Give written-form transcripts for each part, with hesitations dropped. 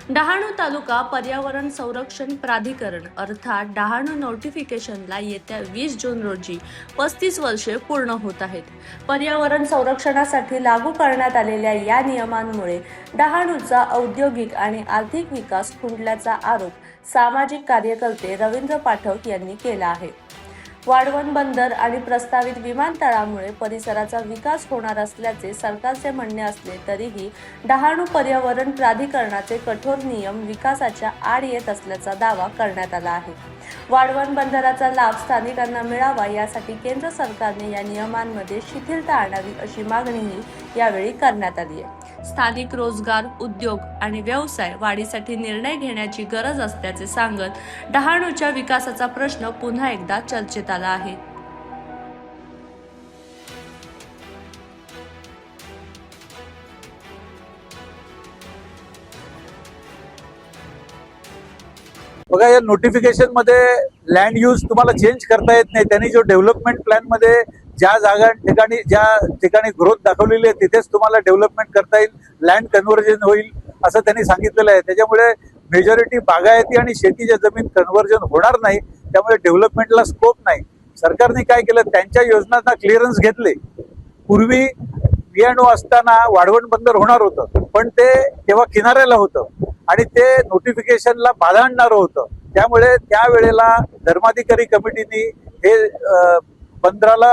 डहाणू तालुका पर्यावरण संरक्षण प्राधिकरण अर्थात डहाणू नोटिफिकेशनला येत्या 20 जून रोजी 35 वर्षे पूर्ण होत आहेत. पर्यावरण संरक्षणासाठी लागू करण्यात आलेल्या या नियमांमुळे डहाणूचा औद्योगिक आणि आर्थिक विकास खुंटल्याचा आरोप सामाजिक कार्यकर्ते रवींद्र पाठक यांनी केला आहे. वाढवण बंदर आणि प्रस्तावित विमानतळामुळे परिसराचा विकास होणार असल्याचे सरकारचे म्हणणे असले तरीही डहाणू पर्यावरण प्राधिकरणाचे कठोर नियम विकासाच्या आड येत असल्याचा दावा करण्यात आला आहे. वाढवण बंदराचा लाभ स्थानिकांना मिळावा यासाठी केंद्र सरकारने या नियमांमध्ये शिथिलता आणावी अशी मागणीही यावेळी करण्यात आली आहे. स्थानिक रोजगार, उद्योग आणि व्यवसाय वाढीसाठी निर्णय घेण्याची गरज असल्याचे सांगत डहाणूच्या विकासाचा प्रश्न पुन्हा एकदा चर्चेत आला आहे. बघा, या नोटिफिकेशन मध्ये लँड यूज तुम्हाला चेंज करता येत नाही. त्यांनी जो डेव्हलपमेंट प्लॅन मध्ये ज्या ठिकाणी ग्रोथ दाखवलेली आहे तिथेच तुम्हाला डेव्हलपमेंट करता येईल, लँड कन्व्हर्जन होईल असं त्यांनी सांगितलेलं आहे. त्याच्यामुळे मेजॉरिटी बागायती आणि शेतीच्या जमीन कन्व्हर्जन होणार नाही, त्यामुळे डेव्हलपमेंटला स्कोप नाही. सरकारने काय केलं, त्यांच्या योजनांना क्लिअरन्स घेतले. पूर्वी बियाणो असताना वाढवण बंदर होणार होतं, पण ते तेव्हा किनाऱ्याला होतं आणि ते नोटिफिकेशनला बाधा आणणारं होतं. त्यामुळे त्यावेळेला धर्माधिकारी कमिटीने हे बंदराला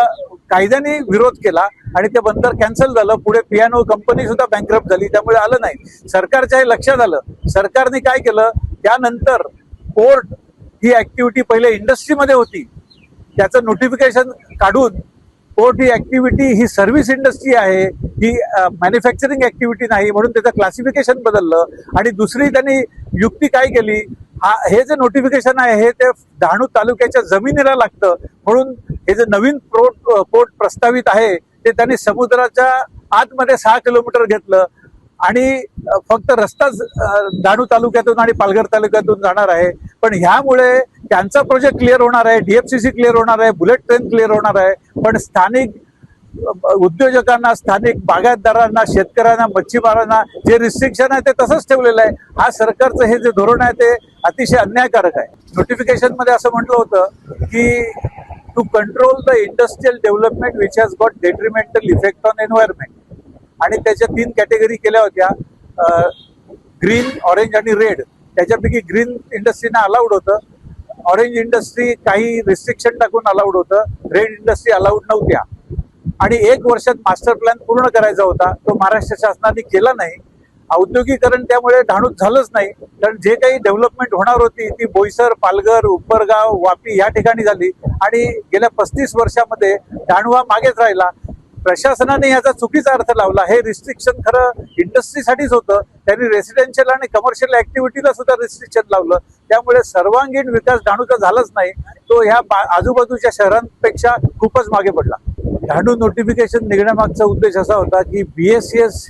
कायद्याने विरोध केला आणि ते बंदर कॅन्सल झालं. पुढे पियानो कंपनी सुद्धा बँकरप्ट झाली, त्यामुळे आलं नाही. सरकारच्या हे लक्षात आलं. सरकारने काय केलं, त्यानंतर पोर्ट ही ऍक्टिव्हिटी पहिले इंडस्ट्रीमध्ये होती, त्याचं नोटिफिकेशन काढून पोर्ट ही ऍक्टिव्हिटी ही सर्व्हिस इंडस्ट्री आहे, ही मॅन्युफॅक्चरिंग ऍक्टिव्हिटी नाही, म्हणून त्याचं क्लासिफिकेशन बदललं. आणि दुसरी त्यांनी युक्ती काय केली, हे जे नोटिफिकेशन आहे हे ते डहाणू तालुक्याच्या जमिनीला लागतं, म्हणून हे जे नवीन पोर्ट प्रस्तावित आहे ते त्यांनी समुद्राच्या आतमध्ये 6 किलोमीटर घेतलं आणि फक्त रस्ताच डहाणू तालुक्यातून आणि पालघर तालुक्यातून जाणार आहे. पण ह्यामुळे त्यांचा प्रोजेक्ट क्लिअर होणार आहे, DFCC क्लिअर होणार आहे, बुलेट ट्रेन क्लिअर होणार आहे, पण स्थानिक उद्योजकांना, स्थानिक बागायतदारांना, शेतकऱ्यांना, मच्छीमारांना जे रिस्ट्रिक्शन आहे ते तसंच ठेवलेलं आहे. हा सरकारचं हे जे धोरण आहे ते अतिशय अन्यायकारक आहे. नोटिफिकेशन मध्ये असं म्हटलं होतं की to control the industrial development which has got detrimental effect on environment, आणि त्याच्या 3 कॅटेगरी केल्या होत्या, ग्रीन, ऑरेंज आणि रेड. त्याच्यापैकी ग्रीन इंडस्ट्रीना अलाउड होतं, ऑरेंज इंडस्ट्री काही रिस्ट्रिक्शन टाकून अलाउड होतं, रेड इंडस्ट्री अलाउड नव्हत्या. आणि 1 वर्षात मास्टर प्लॅन पूर्ण करायचा होता, तो महाराष्ट्र शासनाने केला नाही. औद्योगिकरण त्यामुळे डहाणूत झालंच नाही, कारण जे काही डेव्हलपमेंट होणार होती ती बोईसर, पालघर, उपरगाव, वापी या ठिकाणी झाली आणि गेल्या 35 वर्षामध्ये डहाणू हा मागेच राहिला. प्रशासनाने याचा चुकीचा अर्थ लावला. हे रिस्ट्रिक्शन खरं इंडस्ट्रीसाठीच होतं, त्यांनी रेसिडेन्शियल आणि कमर्शियल ऍक्टिव्हिटीला सुद्धा रिस्ट्रिक्शन लावलं. त्यामुळे सर्वांगीण विकास डहाणूचा झालाच नाही, तो ह्या आजूबाजूच्या शहरांपेक्षा खूपच मागे पडला. डहाणू नोटिफिकेशन निघण्यामागचा उद्देश असा होता की BSES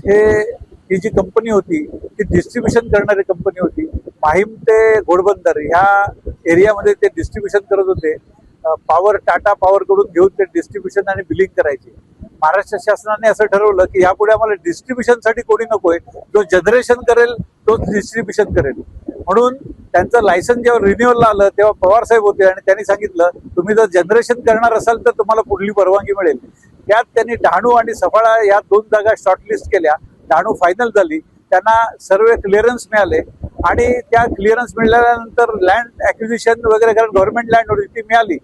ही जी कंपनी होती ती डिस्ट्रीब्युशन करणारी कंपनी होती. माहीम ते घोडबंदर ह्या एरियामध्ये ते डिस्ट्रीब्युशन करत होते. टाटा पॉवर कडून घेऊन ते डिस्ट्रीब्युशन आणि बिलिंग करायचे. महाराष्ट्र शासनाने असं ठरवलं की यापुढे आम्हाला डिस्ट्रीब्युशनसाठी कोणी नकोय, जो जनरेशन करेल तोच डिस्ट्रीब्युशन करेल. म्हणून त्यांचं लायसन्स जेव्हा रिन्युअलला आलं तेव्हा पवार साहेब होते आणि त्यांनी सांगितलं, तुम्ही जर जनरेशन करणार असाल तर तुम्हाला पुढली परवानगी मिळेल. त्यात त्यांनी डहाणू आणि सफाळा या 2 जागा शॉर्टलिस्ट केल्या. डहाणू फायनल झाली, त्यांना सर्व क्लिअरन्स मिळाले आणि त्या क्लिअरन्स मिळाल्यानंतर लँड ॲक्विजिशन वगैरे कारण गव्हर्नमेंट लँड होती ती मिळाली.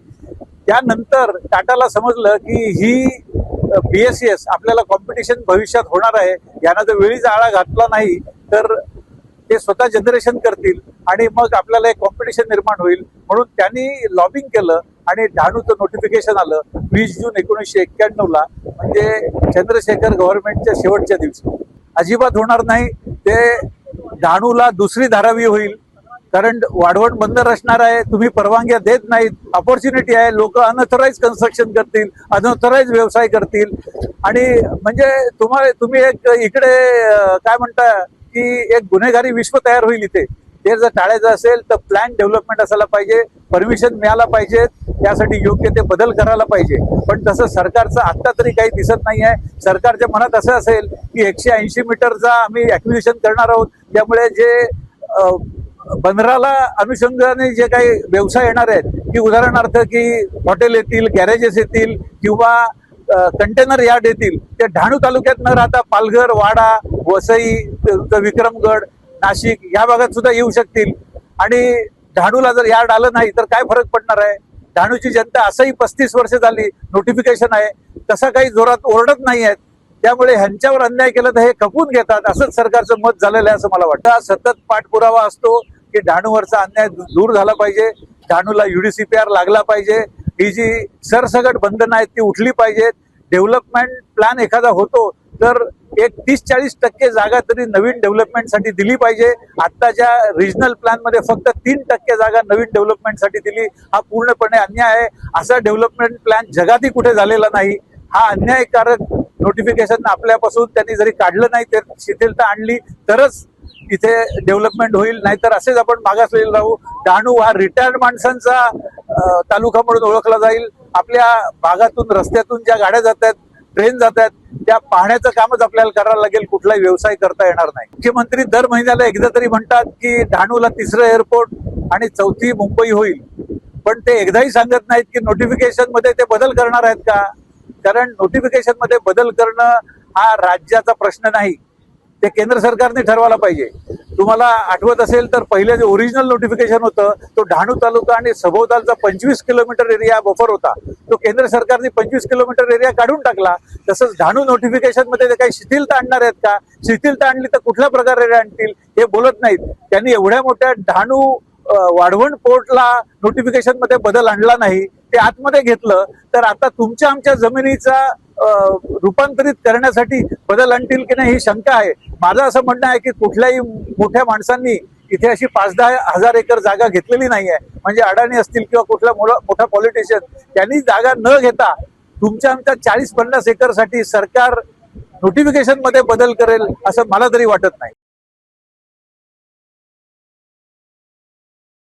त्यानंतर टाटाला समजलं की ही BSES आपल्याला कॉम्पिटिशन भविष्यात होणार आहे, यांना जर वेळीच आळा घातला नाही तर ते स्वतः जनरेशन करतील आणि मग आपल्याला एक कॉम्पिटिशन निर्माण होईल. म्हणून त्यांनी लॉबिंग केलं आणि डहाणूचं नोटिफिकेशन आलं 20 जून 1991ला, म्हणजे चंद्रशेखर गव्हर्नमेंटच्या शेवटच्या दिवशी. अजिबात होणार नाही, ते डहाणूला दुसरी धारावी होईल, कारण वाढवण बंदर असणार आहे, तुम्ही परवानग्या देत नाहीत, अपॉर्च्युनिटी आहे, लोक अनऑथराइज कन्स्ट्रक्शन करतील, अनऑथराइज व्यवसाय करतील आणि म्हणजे तुम्ही एक इकडे काय म्हणता की एक गुन्हेगारी विश्व तयार होईल इथे. ते जर टाळायचं असेल तर प्लॅन डेव्हलपमेंट असायला पाहिजे, परमिशन मिळायला पाहिजे, त्यासाठी योग्य ते बदल करायला पाहिजे. पण तसं सरकारचं आत्ता तरी काही दिसत नाही आहे. सरकारच्या मनात असं असेल की 180 मीटरचा आम्ही ऍक्विजिशन करणार आहोत, त्यामुळे जे बंदराला अनुषंगाने जे काही व्यवसाय येणार आहेत की उदाहरणार्थ की हॉटेल येतील, गॅरेजेस येतील किंवा कंटेनर यार्ड येतील, ते डहाणू तालुक्यात न राहता पालघर, वाडा, वसई, विक्रमगड, नाशिक या भागात सुद्धा येऊ शकतील. आणि डहाणूला जर यार्ड आलं नाही तर काय फरक पडणार आहे? डहाणूची जनता असंही 35 वर्ष झाली नोटिफिकेशन आहे, तसा काही जोरात ओरडत नाही आहेत. त्यामुळे ह्यांच्यावर अन्याय केला तर हे खपून घेतात, असंच सरकारचं मत झालेलं आहे असं मला वाटतं. सतत पाठपुरावा असतो की डहाणूवरचा अन्याय दूर झाला पाहिजे, डहाणूला UDCPR लागला पाहिजे, ही जी सरसगट बंधनं आहेत ती उठली पाहिजेत. डेव्हलपमेंट प्लॅन एखादा होतो तर एक 30-40% जागा तरी नवीन डेव्हलपमेंटसाठी दिली पाहिजे. आत्ताच्या रिजनल प्लॅन मध्ये फक्त 3% जागा नवीन डेव्हलपमेंटसाठी दिली, हा पूर्णपणे अन्याय आहे. असा डेव्हलपमेंट प्लॅन जगातही कुठे झालेला नाही. हा अन्यायकारक नोटिफिकेशन आपल्यापासून त्यांनी जरी काढलं नाही तर शिथिलता आणली तरच इथे डेव्हलपमेंट होईल, नाहीतर असेच आपण मागासलेले राहू. डहाणू हा रिटायर्ड माणसांचा तालुका म्हणून ओळखला जाईल. आपल्या भागातून रस्त्यातून ज्या गाड्या जात आहेत, ट्रेन जात आहेत, त्या पाहण्याचं कामच आपल्याला करायला लागेल, कुठलाही व्यवसाय करता येणार नाही. मुख्यमंत्री दर महिन्याला एकदा तरी म्हणतात की डहाणूला 3रं एअरपोर्ट आणि 4थी मुंबई होईल, पण ते एकदाही सांगत नाहीत की नोटिफिकेशन मध्ये ते बदल करणार आहेत का. कारण नोटिफिकेशन मध्ये बदल करणं हा राज्याचा प्रश्न नाही, ते केंद्र सरकारने ठरवायला पाहिजे. तुम्हाला आठवत असेल तर पहिले जे ओरिजिनल नोटिफिकेशन होतं तो डहाणू तालुका आणि सभोवतालचा 25 किलोमीटर एरिया बफर होता, तो केंद्र सरकारने 25 किलोमीटर एरिया काढून टाकला. तसंच डहाणू नोटिफिकेशन मध्ये ते काही शिथिलता आणणार आहेत का? शिथिलता आणली तर कुठल्या प्रकारे आणतील हे बोलत नाहीत. त्यांनी एवढ्या मोठ्या डहाणू वाढवण पोर्टला नोटिफिकेशन मध्ये बदल आणला नाही, ते आतमध्ये घेतलं, तर आता तुमच्या आमच्या जमिनीचा रूपांतरित करण्यासाठी बदल आणतील की नाही ही शंका आहे. माझं असं म्हणणं आहे की कुठल्याही मोठ्या माणसांनी इथे अशी 5-10 हजार एकर जागा घेतलेली नाही आहे. म्हणजे अडाणी असतील किंवा कुठला मोठा पॉलिटिशियन, त्यांनी जागा न घेता तुमच्या आमच्या 40-50 एकरसाठी सरकार नोटिफिकेशन मध्ये बदल करेल असं मला तरी वाटत नाही.